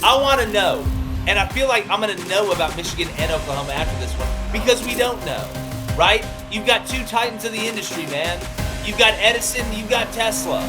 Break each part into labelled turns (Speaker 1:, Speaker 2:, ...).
Speaker 1: I want to know. And I feel like I'm going to know about Michigan and Oklahoma after this one because we don't know, right? You've got two titans of the industry, man. You've got Edison, you've got Tesla.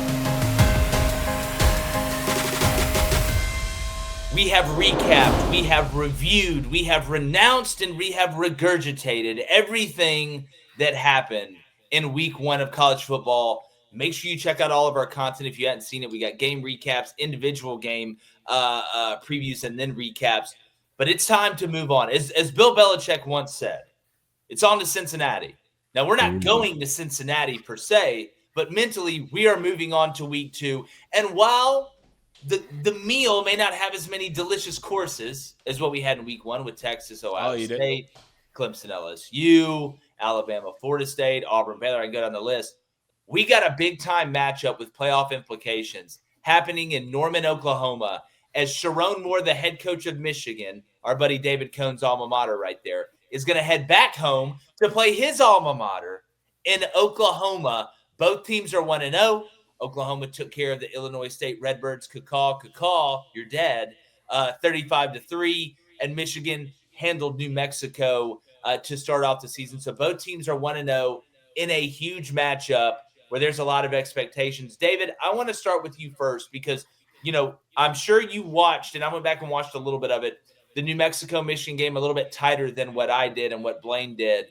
Speaker 1: We have recapped, we have reviewed, we have renounced, and we have regurgitated everything that happened in week one of college football. Make sure you check out all of our content if you hadn't seen it. We got game recaps, individual game previews, and then recaps. But it's time to move on. As Bill Belichick once said, it's on to Cincinnati. Now, we're not going to Cincinnati per se, but mentally we are moving on to week two. And while the meal may not have as many delicious courses as what we had in week one with Texas, Ohio State, Clemson, LSU, Alabama, Florida State, Auburn, Baylor, I can go down the list. We got a big-time matchup with playoff implications happening in Norman, Oklahoma, as Sharon Moore, the head coach of Michigan, our buddy David Cohn's alma mater right there, is going to head back home to play his alma mater in Oklahoma. Both teams are 1-0. Oklahoma took care of the Illinois State Redbirds. Caw, you're dead. 35-3. And Michigan handled New Mexico to start off the season. So both teams are 1-0 in a huge matchup where there's a lot of expectations. David, I want to start with you first because, I'm sure you watched, and I went back and watched a little bit of it, the New Mexico-Michigan game a little bit tighter than what I did and what Blaine did.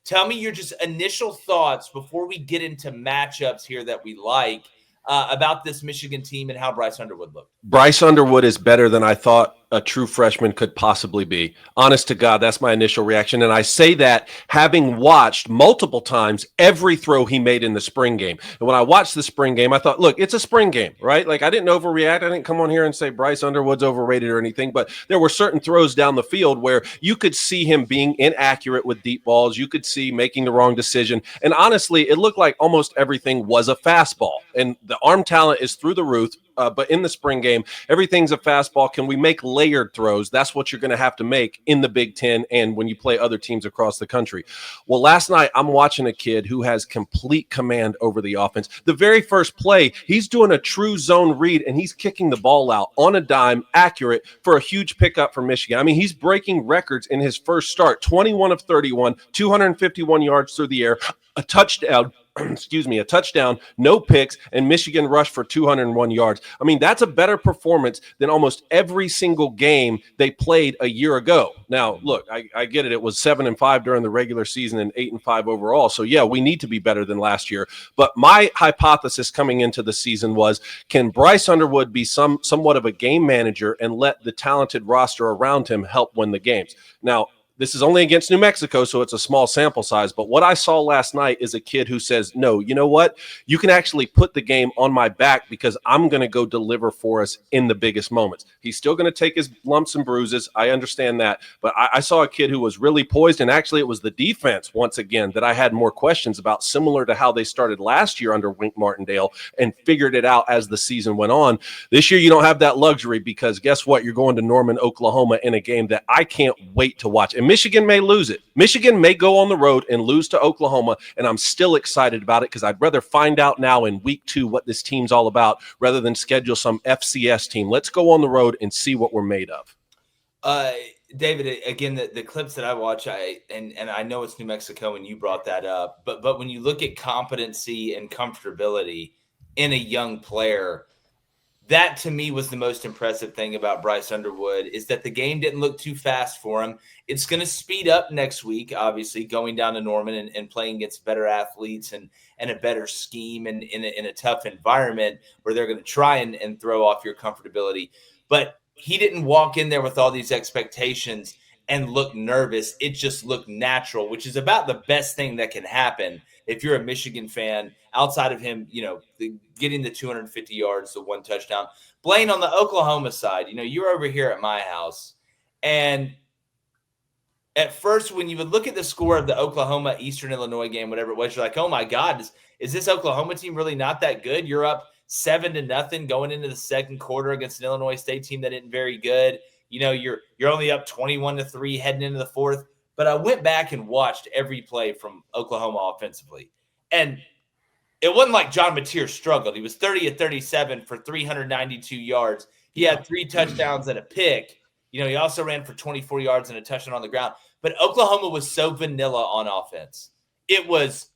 Speaker 1: Tell me your just initial thoughts before we get into matchups here that we like about this Michigan team and how Bryce Underwood looked.
Speaker 2: Bryce Underwood is better than I thought a true freshman could possibly be. Honest to God, that's my initial reaction. And I say that having watched multiple times every throw he made in the spring game. And when I watched the spring game, I thought, look, it's a spring game, right? Like I didn't overreact. I didn't come on here and say Bryce Underwood's overrated or anything, but there were certain throws down the field where you could see him being inaccurate with deep balls. You could see making the wrong decision. And honestly, it looked like almost everything was a fastball. And the arm talent is through the roof. But in the spring game, everything's a fastball. Can we make layered throws? That's what you're going to have to make in the Big Ten and when you play other teams across the country. Well, last night, I'm watching a kid who has complete command over the offense. The very first play, he's doing a true zone read, and he's kicking the ball out on a dime, accurate, for a huge pickup for Michigan. I mean, he's breaking records in his first start, 21 of 31, 251 yards through the air, a touchdown. A touchdown, no picks, and Michigan rushed for 201 yards. I mean, that's a better performance than almost every single game they played a year ago. Now, look, I get it. It was 7-5 during the regular season and 8-5 overall. So, yeah, we need to be better than last year. But my hypothesis coming into the season was, can Bryce Underwood be somewhat of a game manager and let the talented roster around him help win the games? Now, this is only against New Mexico, so it's a small sample size. But what I saw last night is a kid who says, no, you know what? You can actually put the game on my back because I'm going to go deliver for us in the biggest moments. He's still going to take his lumps and bruises. I understand that. But I saw a kid who was really poised, and actually it was the defense, once again, that I had more questions about, similar to how they started last year under Wink Martindale and figured it out as the season went on. This year you don't have that luxury because guess what? You're going to Norman, Oklahoma in a game that I can't wait to watch. And Michigan may lose it. Michigan may go on the road and lose to Oklahoma, and I'm still excited about it because I'd rather find out now in week 2 what this team's all about rather than schedule some FCS team. Let's go on the road and see what we're made of.
Speaker 1: David, again, the clips that I watch, and I know it's New Mexico and you brought that up, but when you look at competency and comfortability in a young player, that to me was the most impressive thing about Bryce Underwood is that the game didn't look too fast for him. It's going to speed up next week, obviously, going down to Norman and playing against better athletes and a better scheme and in a tough environment where they're going to try and throw off your comfortability. But he didn't walk in there with all these expectations and look nervous. It just looked natural, which is about the best thing that can happen if you're a Michigan fan, outside of him, getting the 250 yards, the one touchdown. Blaine, on the Oklahoma side, you're over here at my house. And at first, when you would look at the score of the Oklahoma Eastern Illinois game, whatever it was, you're like, oh my God, is this Oklahoma team really not that good? You're up 7-0 going into the second quarter against an Illinois State team that isn't very good. You're only up 21-3 heading into the fourth. But I went back and watched every play from Oklahoma offensively. And it wasn't like John Mateer struggled. He was 30 of 37 for 392 yards. He had 3 touchdowns and a pick. He also ran for 24 yards and a touchdown on the ground. But Oklahoma was so vanilla on offense. It was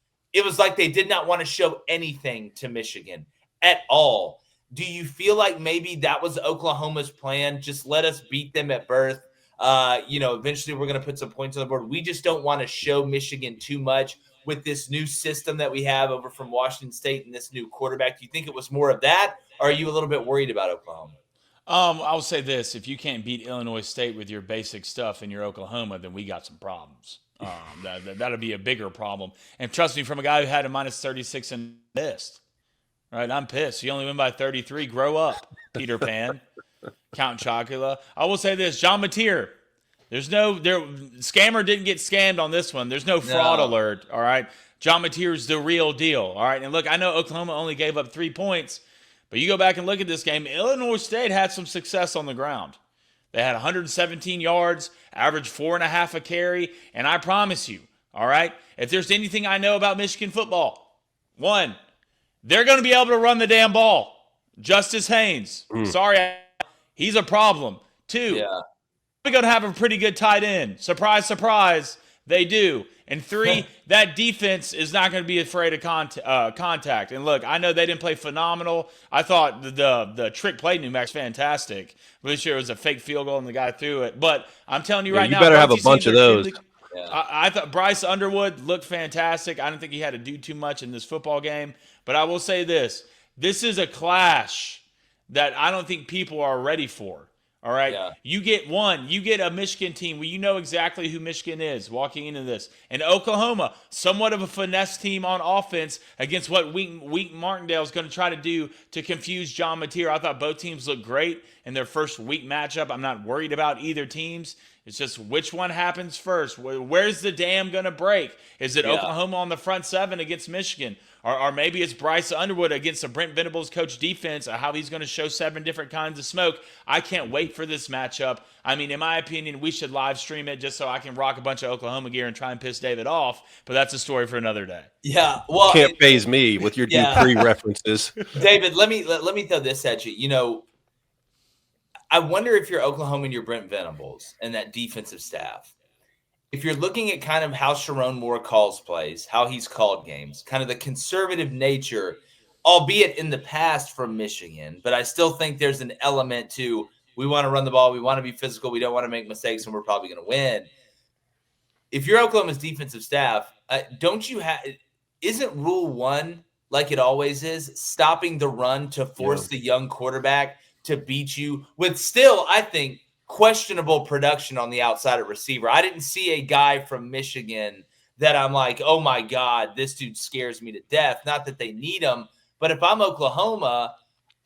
Speaker 1: like they did not want to show anything to Michigan at all. Do you feel like maybe that was Oklahoma's plan? Just let us beat them at birth. Eventually we're going to put some points on the board. We just don't want to show Michigan too much with this new system that we have over from Washington State and this new quarterback. Do you think it was more of that, or are you a little bit worried about Oklahoma?
Speaker 3: I'll say this: if you can't beat Illinois State with your basic stuff and you're Oklahoma, then we got some problems. That'll be a bigger problem. And trust me, from a guy who had a minus 36 and pissed, right? I'm pissed. You only win by 33. Grow up, Peter Pan. Count Chocula. I will say this: John Mateer. Scammer didn't get scammed on this one. There's no fraud alert. All right, John Mateer's the real deal. All right, and look, I know Oklahoma only gave up 3 points, but you go back and look at this game. Illinois State had some success on the ground. They had 117 yards, averaged 4.5 a carry, and I promise you, all right, if there's anything I know about Michigan football, one, they're going to be able to run the damn ball. Justice Haynes, sorry, he's a problem. Two, they're going to have a pretty good tight end. Surprise, surprise, they do. And three, that defense is not going to be afraid of contact. And look, I know they didn't play phenomenal. I thought the trick play New Mexico fantastic. Really sure it was a fake field goal and the guy threw it. But I'm telling you right now,
Speaker 2: you better have a bunch of those.
Speaker 3: I thought Bryce Underwood looked fantastic. I don't think he had to do too much in this football game. But I will say this. This is a clash that I don't think people are ready for. All right. Yeah. You get a Michigan team where you know exactly who Michigan is walking into this. And Oklahoma, somewhat of a finesse team on offense against what Wink Martindale is going to try to do to confuse John Mateer. I thought both teams looked great in their first week matchup. I'm not worried about either teams. It's just which one happens first. Where's the dam going to break? Is it Oklahoma on the front seven against Michigan? Or maybe it's Bryce Underwood against a Brent Venables coach defense, how he's going to show 7 different kinds of smoke. I can't wait for this matchup. I mean, in my opinion, we should live stream it just so I can rock a bunch of Oklahoma gear and try and piss David off. But that's a story for another day.
Speaker 1: Yeah, well,
Speaker 2: can't phase me with your Dupree references.
Speaker 1: David, let me throw this at you. I wonder if you're Oklahoma and you're Brent Venables and that defensive staff. If you're looking at kind of how Sharon Moore calls plays, how he's called games, kind of the conservative nature, albeit in the past from Michigan, but I still think there's an element to we want to run the ball, we want to be physical, we don't want to make mistakes, and we're probably going to win. If you're Oklahoma's defensive staff, isn't rule one, like it always is, stopping the run to force the young quarterback to beat you with still, I think, questionable production on the outside of receiver? I didn't see a guy from Michigan that I'm like, oh my God, this dude scares me to death. Not that they need him, but if I'm Oklahoma,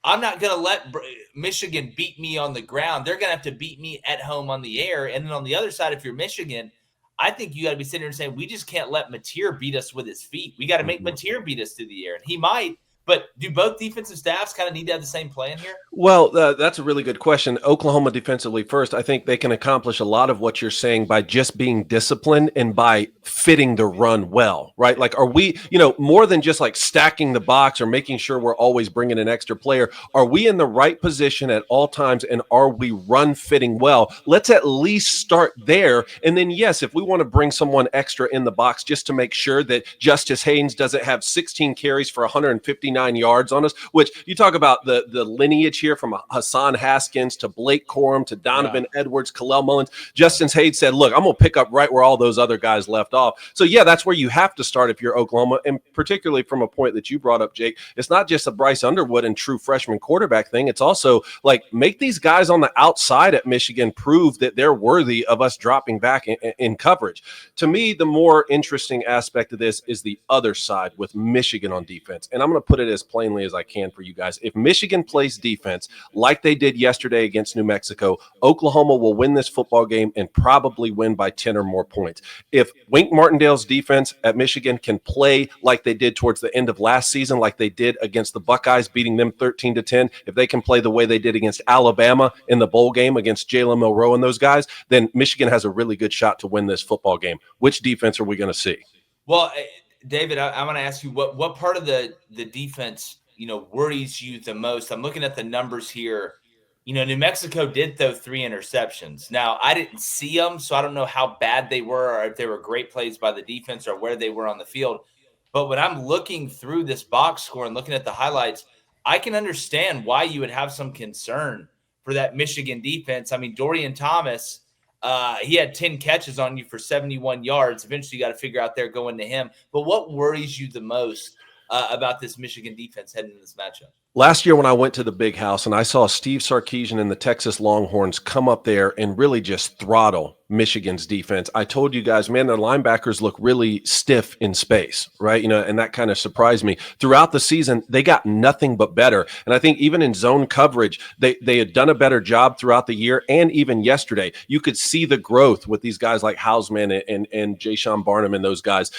Speaker 1: I'm not going to let Michigan beat me on the ground. They're going to have to beat me at home on the air. And then on the other side, if you're Michigan, I think you got to be sitting here and saying, we just can't let Mateer beat us with his feet. We got to make Mateer beat us through the air. And he might. But do both defensive staffs kind of need to have the same plan here?
Speaker 2: Well, that's a really good question. Oklahoma defensively first, I think they can accomplish a lot of what you're saying by just being disciplined and by fitting the run well, right? Like, are we, more than just like stacking the box or making sure we're always bringing an extra player, are we in the right position at all times and are we run fitting well? Let's at least start there. And then, yes, if we want to bring someone extra in the box just to make sure that Justice Haynes doesn't have 16 carries for 159 yards on us, which you talk about the lineage here from Hassan Haskins to Blake Corum to Donovan Edwards, Kalel Mullins. Justin Hayes said, look, I'm going to pick up right where all those other guys left off. So, yeah, that's where you have to start if you're Oklahoma. And particularly from a point that you brought up, Jake, it's not just a Bryce Underwood and true freshman quarterback thing. It's also like make these guys on the outside at Michigan prove that they're worthy of us dropping back in coverage. To me, the more interesting aspect of this is the other side with Michigan on defense. And I'm going to put it as plainly as I can for you guys. If Michigan plays defense like they did yesterday against New Mexico, Oklahoma will win this football game and probably win by 10 or more points. If Wink Martindale's defense at Michigan can play like they did towards the end of last season, like they did against the Buckeyes, beating them 13-10, if they can play the way they did against Alabama in the bowl game against Jalen Milroe and those guys, then Michigan has a really good shot to win this football game. Which defense are we going to see?
Speaker 1: Well, David, I want to ask you what part of the defense, worries you the most? I'm looking at the numbers here. New Mexico did throw 3 interceptions. Now, I didn't see them, so I don't know how bad they were or if they were great plays by the defense or where they were on the field. But when I'm looking through this box score and looking at the highlights, I can understand why you would have some concern for that Michigan defense. I mean, Dorian Thomas, he had 10 catches on you for 71 yards. Eventually, you got to figure out there going to him. But what worries you the most about this Michigan defense heading into this matchup?
Speaker 2: Last year when I went to the Big House and I saw Steve Sarkisian and the Texas Longhorns come up there and really just throttle Michigan's defense, I told you guys, man, their linebackers look really stiff in space, right? And that kind of surprised me. Throughout the season, they got nothing but better. And I think even in zone coverage, they had done a better job throughout the year. And even yesterday, you could see the growth with these guys like Hausman and Jayshon Barnum and those guys.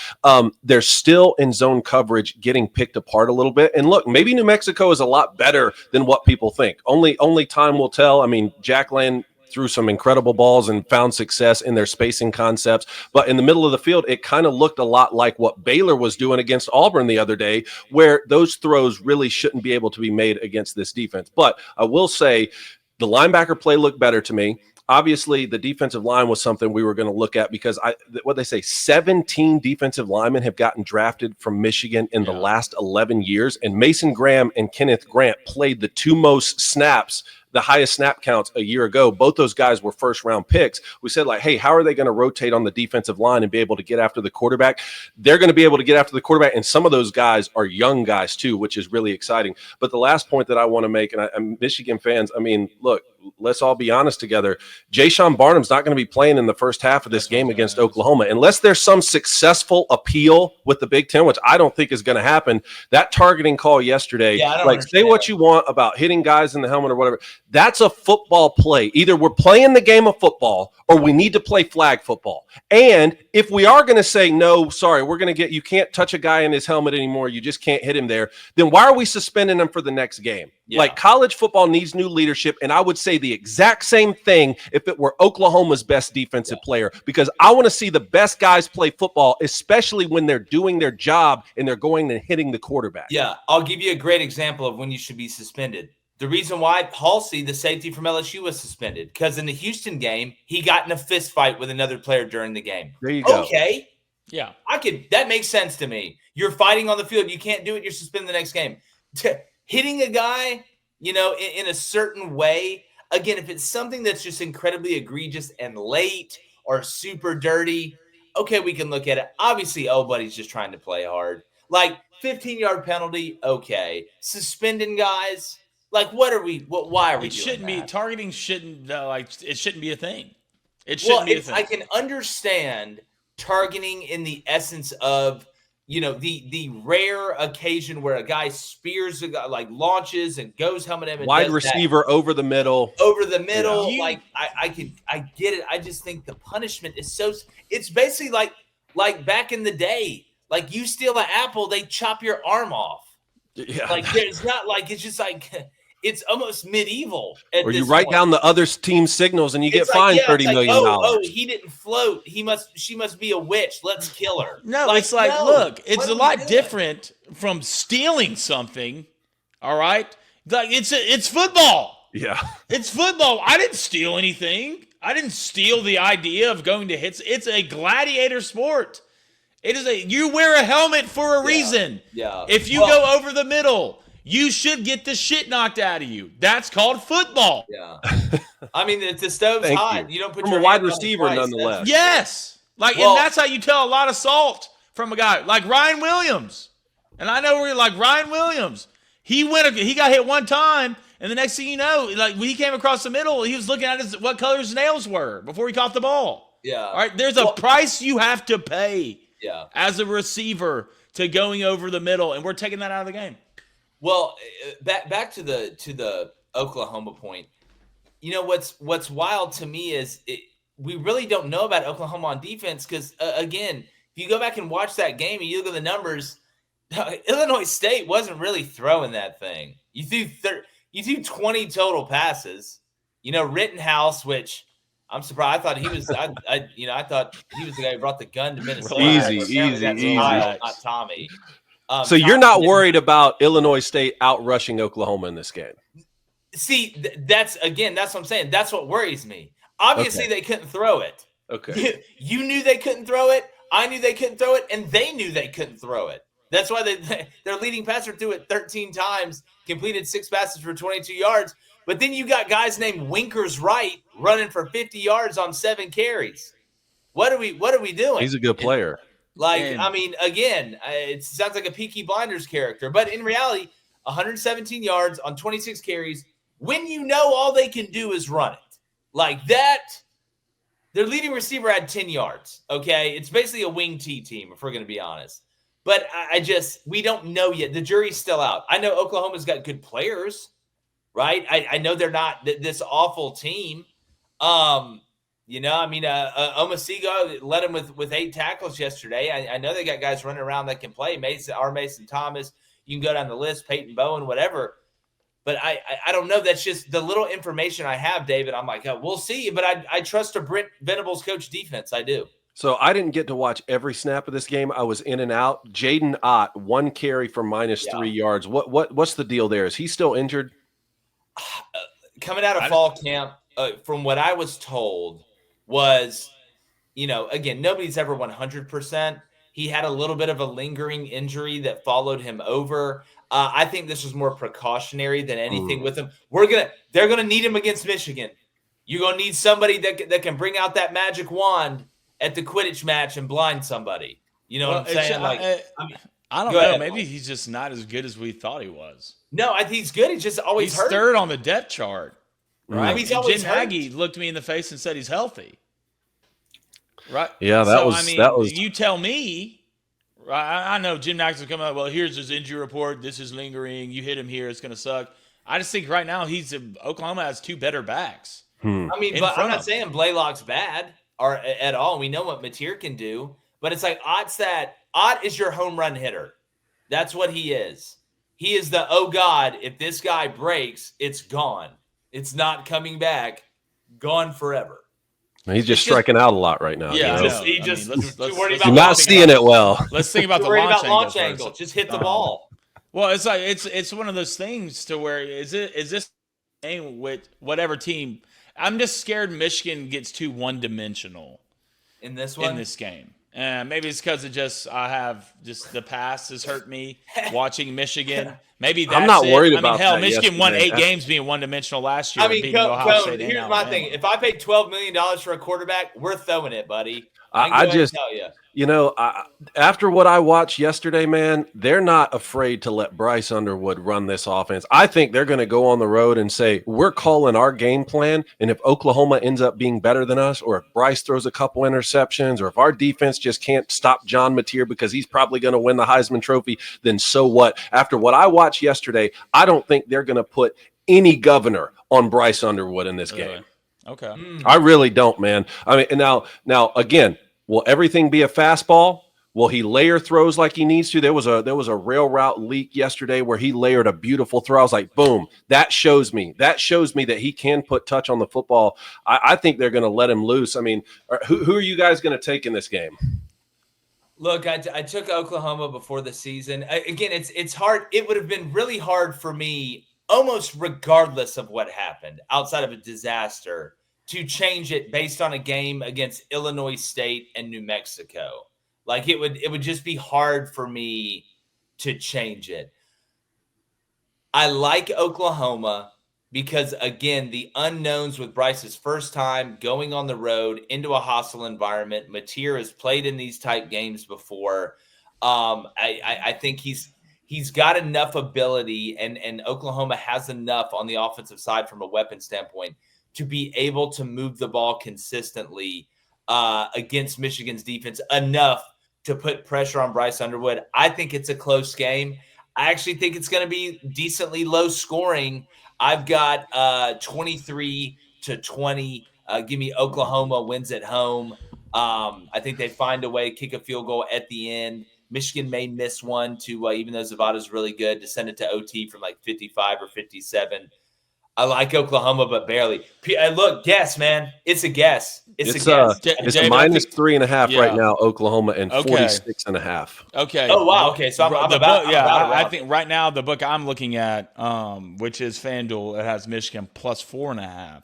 Speaker 2: They're still in zone coverage getting picked apart a little bit. And look, maybe New Mexico is a lot better than what people think. Only time will tell. I mean, Jack Land threw some incredible balls and found success in their spacing concepts. But in the middle of the field, it kind of looked a lot like what Baylor was doing against Auburn the other day, where those throws really shouldn't be able to be made against this defense. But I will say the linebacker play looked better to me. Obviously, the defensive line was something we were going to look at because what they say, 17 defensive linemen have gotten drafted from Michigan in the last 11 years. And Mason Graham and Kenneth Grant played the 2 most snaps, the highest snap counts a year ago. Both those guys were first-round picks. We said, like, hey, how are they going to rotate on the defensive line and be able to get after the quarterback? They're going to be able to get after the quarterback, and some of those guys are young guys too, which is really exciting. But the last point that I want to make, and Michigan fans, I mean, look, let's all be honest together. Jayshon Barnum's not going to be playing in the first half of this game against Oklahoma. Unless there's some successful appeal with the Big Ten, which I don't think is going to happen. That targeting call yesterday, say what you want about hitting guys in the helmet or whatever. That's a football play. Either we're playing the game of football or we need to play flag football. And if we are going to say, no, sorry, we're going to you can't touch a guy in his helmet anymore. You just can't hit him there. Then why are we suspending him for the next game? Yeah. Like, college football needs new leadership. And I would say the exact same thing if it were Oklahoma's best defensive player, because I want to see the best guys play football, especially when they're doing their job and they're going and hitting the quarterback.
Speaker 1: Yeah. I'll give you a great example of when you should be suspended. The reason why Halsey, the safety from LSU, was suspended, because in the Houston game, he got in a fist fight with another player during the game.
Speaker 2: There you go.
Speaker 1: Okay.
Speaker 3: Yeah.
Speaker 1: That makes sense to me. You're fighting on the field. You can't do it. You're suspended the next game. Hitting a guy, in a certain way, again, if it's something that's just incredibly egregious and late or super dirty, okay, we can look at it. Obviously, buddy's just trying to play hard. Like, 15-yard penalty, okay. Suspending guys, like, why are we
Speaker 3: It shouldn't
Speaker 1: doing
Speaker 3: be
Speaker 1: that?
Speaker 3: targeting. It shouldn't be a thing. It shouldn't be a thing.
Speaker 1: I can understand targeting in the essence of, the rare occasion where a guy spears a guy, like launches and goes helmet him and
Speaker 2: wide receiver over the middle.
Speaker 1: Yeah. I get it. I just think the punishment is it's basically like back in the day, like you steal an apple, they chop your arm off.
Speaker 2: Yeah.
Speaker 1: Like, there's not like, it's just like, it's almost medieval.
Speaker 2: Or you write down the other team's signals and you get fined $30 million.
Speaker 1: Oh, he didn't float. She must be a witch. Let's kill her.
Speaker 3: No, look, it's a lot different from stealing something. All right, like it's football.
Speaker 2: Yeah,
Speaker 3: it's football. I didn't steal anything. I didn't steal the idea of going to hits. It's a gladiator sport. You wear a helmet for a reason.
Speaker 1: Yeah.
Speaker 3: If you go over the middle, you should get the shit knocked out of you. That's called football.
Speaker 1: Yeah. I mean, the stove's hot. You don't put
Speaker 2: from
Speaker 1: your
Speaker 2: a wide receiver, nonetheless.
Speaker 3: Yes. And that's how you tell a lot of salt from a guy like Ryan Williams. And I know we're like Ryan Williams. He got hit one time, and the next thing you know, like when he came across the middle, he was looking at what color his nails were before he caught the ball.
Speaker 1: Yeah.
Speaker 3: All right. There's a price you have to pay.
Speaker 1: Yeah.
Speaker 3: As a receiver to going over the middle, and we're taking that out of the game.
Speaker 1: Well, back to the Oklahoma point. What's wild to me is we really don't know about Oklahoma on defense because again, if you go back and watch that game and you look at the numbers, Illinois State wasn't really throwing that thing. You threw 20 total passes. Rittenhouse, which I'm surprised. I thought he was. I thought he was the guy who brought the gun to Minnesota.
Speaker 2: Easy.
Speaker 1: Not Tommy.
Speaker 2: So you're not worried about Illinois State outrushing Oklahoma in this game?
Speaker 1: See, that's what I'm saying. That's what worries me. Obviously,
Speaker 2: Okay.
Speaker 1: they couldn't throw it.
Speaker 2: Okay.
Speaker 1: You knew they couldn't throw it. I knew they couldn't throw it, and they knew they couldn't throw it. That's why their leading passer threw it 13 times, completed 6 passes for 22 yards. But then you got guys named Winkers Wright running for 50 yards on 7 carries. What are we doing?
Speaker 2: He's a good
Speaker 3: And
Speaker 2: player.
Speaker 1: Like, I
Speaker 3: and
Speaker 1: mean, again, it sounds like a Peaky Blinders character, but in reality, 117 yards on 26 carries. When you know all they can do is run it, like that, their leading receiver had 10 yards. Okay, it's basically a wing T team if we're going to be honest. But I just we don't know yet. The jury's still out. I know Oklahoma's got good players, right? I know they're not this awful team. Um, I mean, Omasigo led him with 8 tackles yesterday. I know they got guys running around that can play. Mason Thomas. You can go down the list, Peyton Bowen, whatever. But I don't know. That's just the little information I have, David. I'm like, oh, we'll see. But I trust a Brent Venables coach defense. I do.
Speaker 2: So I didn't get to watch every snap of this game. I was in and out. Jaden Ott, 1 carry for minus
Speaker 1: Yeah.
Speaker 2: 3 yards. What's the deal there? Is he still injured?
Speaker 1: Coming out of fall camp, from what I was told, was again, nobody's ever 100%. He had a little bit of a lingering injury that followed him over. I think this was more precautionary than anything with him. They're gonna need him against Michigan. You're gonna need somebody that can bring out that magic wand at the Quidditch match and blind somebody. You know what I'm saying?
Speaker 3: I don't
Speaker 1: go
Speaker 3: know.
Speaker 1: ahead,
Speaker 3: Maybe
Speaker 1: Mike.
Speaker 3: he's just not as good as we thought he was.
Speaker 1: No, I think he's good. He's just always
Speaker 3: He's
Speaker 1: hurt.
Speaker 3: third on the depth chart, right?
Speaker 1: He's
Speaker 3: And
Speaker 1: always
Speaker 3: Jim
Speaker 1: hurt.
Speaker 3: Nagy looked me in the face and said he's healthy. Right?
Speaker 2: Yeah, that was
Speaker 3: you tell me. Right? I know Jim Nagy's coming out. Well, here's his injury report. This is lingering. You hit him here. It's going to suck. I just think right now Oklahoma has 2 better backs.
Speaker 1: I mean,
Speaker 3: in
Speaker 1: but I'm
Speaker 3: front
Speaker 1: not
Speaker 3: of
Speaker 1: saying Blaylock's bad or at all. We know what Mateer can do, but it's like Ott is your home run hitter. That's what he is. He is the, oh God, if this guy breaks, it's gone. It's not coming back. Gone forever.
Speaker 2: he's just striking out a lot right now.
Speaker 3: Yeah,
Speaker 2: you know?
Speaker 3: I know.
Speaker 1: He
Speaker 3: I
Speaker 1: just-
Speaker 3: mean,
Speaker 1: too worried
Speaker 2: You're
Speaker 1: about
Speaker 2: not
Speaker 1: launch
Speaker 2: seeing it well.
Speaker 3: Let's think about
Speaker 1: You're
Speaker 3: the
Speaker 1: worried
Speaker 3: launch
Speaker 1: about launch
Speaker 3: angle.
Speaker 1: angle.
Speaker 3: First.
Speaker 1: Just hit the ball.
Speaker 3: Well, it's like it's one of those things to where is this game with whatever team? I'm just scared Michigan gets too one-dimensional
Speaker 1: In this one?
Speaker 3: in this game. Maybe it's because I have just the past has hurt me watching Michigan. Maybe that's
Speaker 2: not worried
Speaker 3: it.
Speaker 2: about
Speaker 3: hell,
Speaker 2: that
Speaker 3: Michigan won
Speaker 2: yesterday.
Speaker 3: 8 games being one-dimensional last year.
Speaker 1: I
Speaker 3: and
Speaker 1: mean,
Speaker 3: beating Ohio State and
Speaker 1: here's my thing.
Speaker 3: Alabama.
Speaker 1: If I paid $12 million for a quarterback, we're throwing it, buddy.
Speaker 2: I just
Speaker 1: tell you.
Speaker 2: After what I watched yesterday, man, they're not afraid to let Bryce Underwood run this offense. I think they're going to go on the road and say, we're calling our game plan. And if Oklahoma ends up being better than us, or if Bryce throws a couple interceptions, or if our defense just can't stop John Mateer because he's probably going to win the Heisman Trophy, then so what? After what I watched yesterday, I don't think they're going to put any governor on Bryce Underwood in this game.
Speaker 3: Okay.
Speaker 2: I really don't, man. I mean, and now again, will everything be a fastball? Will he layer throws like he needs to? There was a rail route leak yesterday where he layered a beautiful throw. I was like, boom, that shows me that he can put touch on the football. I think they're going to let him loose. I mean, who are you guys going to take in this game?
Speaker 1: Look, I took Oklahoma before the season. Again, it's hard. It would have been really hard for me, almost regardless of what happened, outside of a disaster, to change it based on a game against Illinois State and New Mexico. Like it would just be hard for me to change it. I like Oklahoma because, again, the unknowns with Bryce's first time going on the road into a hostile environment. Mateer has played in these type games before. I think he's got enough ability, and Oklahoma has enough on the offensive side from a weapon standpoint to be able to move the ball consistently against Michigan's defense enough to put pressure on Bryce Underwood. I think it's a close game. I actually think it's going to be decently low scoring. I've got 23-20. Give me Oklahoma wins at home. I think they find a way, kick a field goal at the end. Michigan may miss one to, even though Zavada's really good, to send it to OT from like 55 or 57. I like Oklahoma, but barely. Look, guess, man. It's a guess. It's a guess.
Speaker 2: It's
Speaker 3: Jay,
Speaker 2: a minus 3.5 right now, Oklahoma, and
Speaker 3: Okay.
Speaker 2: 46.5.
Speaker 3: Okay.
Speaker 1: Oh, wow. Okay, so I'm
Speaker 3: the
Speaker 1: about
Speaker 3: book,
Speaker 1: around
Speaker 3: I think right now the book I'm looking at, which is FanDuel, it has Michigan plus 4.5.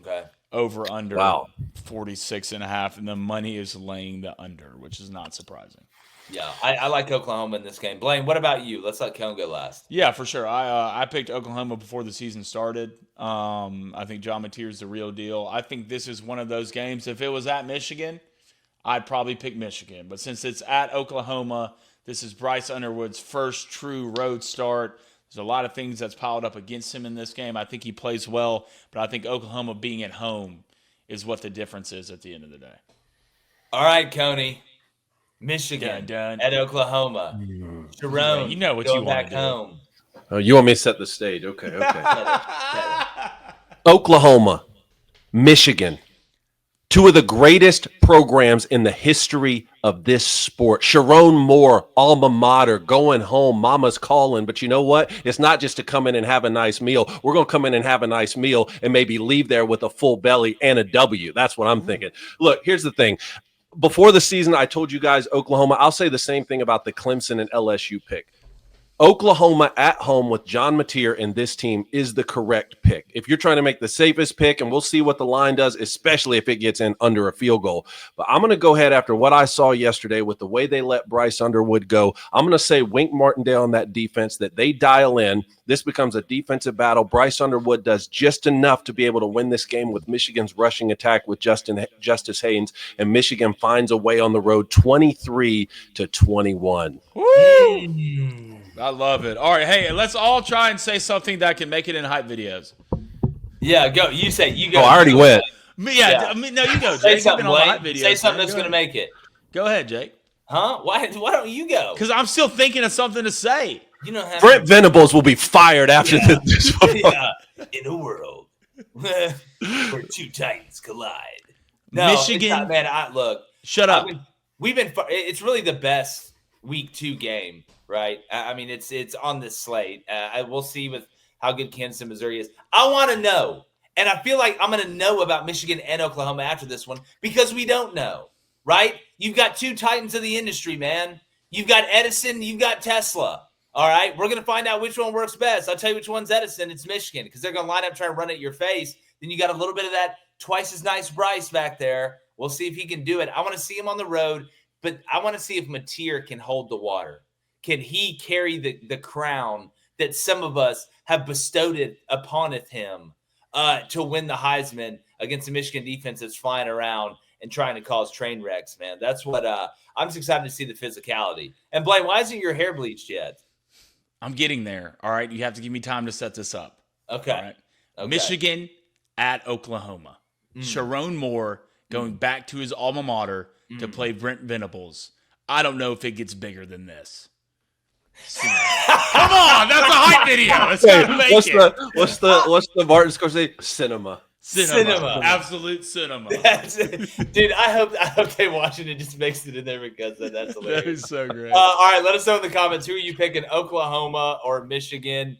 Speaker 1: Okay.
Speaker 3: Over under
Speaker 2: Wow.
Speaker 3: 46.5, and the money is laying the under, which is not surprising.
Speaker 1: Yeah, I like Oklahoma in this game. Blaine, what about you? Let's let Kellen go last.
Speaker 3: Yeah, for sure. I picked Oklahoma before the season started. I think John Mateer is the real deal. I think this is one of those games. If it was at Michigan, I'd probably pick Michigan. But since it's at Oklahoma, this is Bryce Underwood's first true road start. There's a lot of things that's piled up against him in this game. I think he plays well, but I think Oklahoma being at home is what the difference is at the end of the day.
Speaker 1: All right, Coney. Michigan at Oklahoma. Sharon,
Speaker 3: you know what
Speaker 1: going
Speaker 3: you want
Speaker 1: back
Speaker 3: to do.
Speaker 1: home.
Speaker 2: Oh, you want me to set the stage? Okay. Oklahoma, Michigan, two of the greatest programs in the history of this sport. Sharon Moore, alma mater, going home, mama's calling. But you know what? It's not just to come in and have a nice meal. We're going to come in and have a nice meal and maybe leave there with a full belly and a W. That's what I'm thinking. Look, here's the thing. Before the season, I told you guys Oklahoma. I'll say the same thing about the Clemson and LSU pick. Oklahoma at home with John Mateer and this team is the correct pick. If you're trying to make the safest pick, and we'll see what the line does, especially if it gets in under a field goal. But I'm going to go ahead after what I saw yesterday with the way they let Bryce Underwood go. I'm going to say Wink Martindale on that defense, that they dial in. This becomes a defensive battle. Bryce Underwood does just enough to be able to win this game with Michigan's rushing attack with Justice Haynes, and Michigan finds a way on the road 23-21.
Speaker 3: Woo! I love it. All right, hey, let's all try and say something that can make it in hype videos.
Speaker 1: Yeah, go. You say. You go.
Speaker 2: Oh, I already went.
Speaker 3: No, you go,
Speaker 1: Say
Speaker 3: Jake.
Speaker 1: something,
Speaker 3: You've been on the
Speaker 1: Blaine.
Speaker 3: hype videos.
Speaker 1: Say something
Speaker 3: man.
Speaker 1: that's going to make it.
Speaker 3: Go ahead, Jake.
Speaker 1: Huh? Why don't you go?
Speaker 3: Because I'm still thinking of something to say.
Speaker 1: You don't have
Speaker 2: Brent Venables will be fired after this.
Speaker 1: Yeah. In a world where two titans collide. No,
Speaker 3: Michigan.
Speaker 1: It's not, man, look.
Speaker 3: Shut up.
Speaker 1: It's really the best week 2 game, right? I mean, it's on this slate. We'll see with how good Kansas and Missouri is. I want to know, and I feel like I'm going to know about Michigan and Oklahoma after this one because we don't know, right? You've got two titans of the industry, man. You've got Edison, you've got Tesla. All right, we're going to find out which one works best. I'll tell you which one's Edison. It's Michigan because they're going to line up trying to run at your face. Then you got a little bit of that twice as nice Bryce back there. We'll see if he can do it. I want to see him on the road, but I want to see if Mateer can hold the water. Can he carry the crown that some of us have bestowed it uponeth him to win the Heisman against the Michigan defense that's flying around and trying to cause train wrecks, man? That's what I'm just excited to see, the physicality. And Blaine, why isn't your hair bleached yet?
Speaker 3: I'm getting there. All right. You have to give me time to set this up.
Speaker 1: Okay.
Speaker 3: All right.
Speaker 1: Okay.
Speaker 3: Michigan at Oklahoma. Sharon Moore going back to his alma mater to play Brent Venables. I don't know if it gets bigger than this. Come on, that's a hype video. It's gotta make
Speaker 2: What's the Martin Scorsese cinema?
Speaker 1: Cinema.
Speaker 3: Absolute cinema.
Speaker 1: Dude, I hope they watch it and just makes it in there because that's hilarious.
Speaker 3: That is so great.
Speaker 1: All right, let us know in the comments, who are you picking, Oklahoma or Michigan?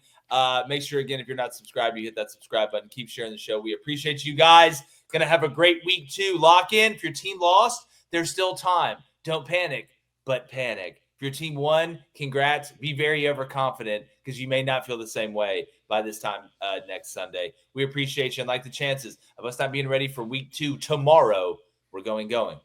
Speaker 1: Make sure, again, if you're not subscribed, you hit that subscribe button. Keep sharing the show. We appreciate you guys. Going to have a great week 2. Lock in. If your team lost, there's still time. Don't panic, but panic. If your team won, congrats. Be very overconfident because you may not feel the same way by this time next Sunday. We appreciate you and like the chances of us not being ready for week 2 tomorrow. We're going. Gone.